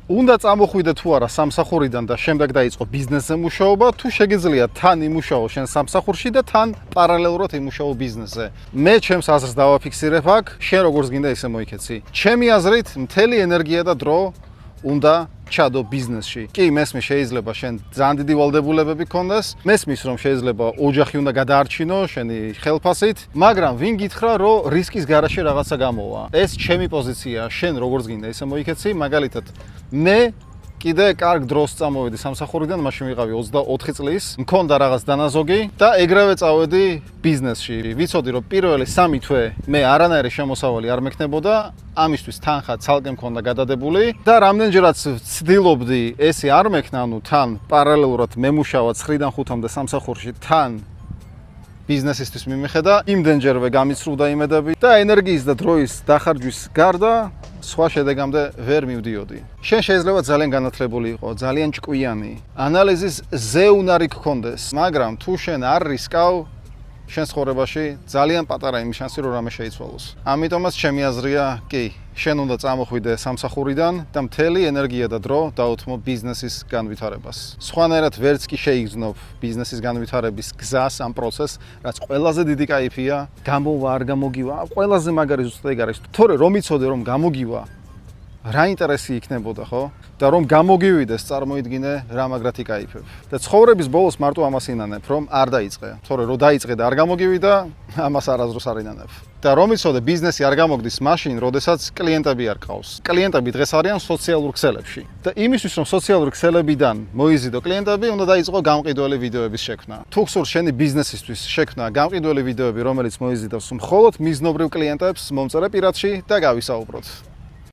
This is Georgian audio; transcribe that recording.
უნდა წამოხვიდე თუ არა სამსახურიდან და შემდეგ დაიწყო ბიზნესზე მუშაობა, თუ შეგიძლია თან იმუშაო შენ სამსახურში და თან პარალელურად იმუშაო ბიზნესზე. მე ჩემს აზრს დავაფიქსირებ აქ, შენ როგორც გინდა ისე მოიქეცი. ჩემი აზრით, მთელი ენერგია და დრო უნდა ჩადო ბიზნესში. კი, მესმის შეიძლება შენ ძალიან დიდი ვალდებულებები გქონდეს, მესმის რომ შეიძლება ოჯახი უნდა გადაარჩინო შენი ხელფასით, მაგრამ ვინ გითხრა რომ რისკის garaში რაღაცა გამოვა. ეს ჩემი პოზიციაა, შენ როგორც გინდა ისე მოიქეცი, მაგალითად მე კიდე კარგ დროს წამოვედი სამსახურიდან, მაშინ ვიყავი 24 წლის, მქონდა რაღაც დანაზოგი და ეგრევე წავედი ბიზნესში. ვიცოდი რომ პირველი 3 თვე მე არანაირი შემოსავალი არ მექნებოდა, ამისთვის თანხა ცალკე მქონდა გადადებული და რამდენჯერაც ვცდილობდი ესე არ მექნა, ანუ თან პარალელურად მემუშავა 9-დან 5-მდე სამსახურში, თან ბიზნესისთვის მიმეხედა, იმდენჯერვე გამიცრუდა იმედები და ენერგიის და დროის დახარჯვის გარდა სხვა შედეგამდე ვერ მივდიოდი. შენ შეიძლება ძალიან განათლებული იყო, ძალიან ჭკვიანი, ანალიზის ზეუნარი გქონდეს, მაგრამ თუ შენ არ რისკავ, შენ ცხოვრებაში ძალიან პატარა იმის შანსი რომ რამე შეიცვალოს. ამიტომაც ჩემი აზრია, კი, შენ უნდა წამოხვიდე სამსახურიდან და მთელი ენერგია და დრო დაუთმო ბიზნესის განვითარებას. სხვანაირად ვერც კი შეიგრძნობ ბიზნესის განვითარების გზას ამ პროცესს, რაც ყველაზე დიდი кайფია, გამოვა არ გამოგივა, ყველაზე მაგარი ზუსტად ეგ არის. თორე რომ იცოდე რომ გამოგივა, რა ინტერესი იქნებოდა, ხო? და რომ გამოგივიდეს, წარმოიდგინე რა მაგრათი кайფებ. და ცხოვრების ბოლოს მარტო ამას ინანებ, რომ არ დაიწყე. თორე რომ დაიწყე და არ გამოგივიდა, ამას არასდროს არ ინანებ. და რომ იცოდე ბიზნესი არ გამოგდის მაშინ, როდესაც კლიენტები არ ყავს. კლიენტები დღეს არიან სოციალურ ქსელებში. და იმისთვის რომ სოციალურ ქსელებიდან მოიზიდო კლიენტები, უნდა დაიწყო გამყიდველი ვიდეოების შექმნა. თუ გსურს შენი ბიზნესისთვის შექმნა გამყიდველი ვიდეოები, რომელიც მოიზიდავს მხოლოდ მიზნობრივ კლიენტებს, მომწერე პირადში და გავისაუბროთ.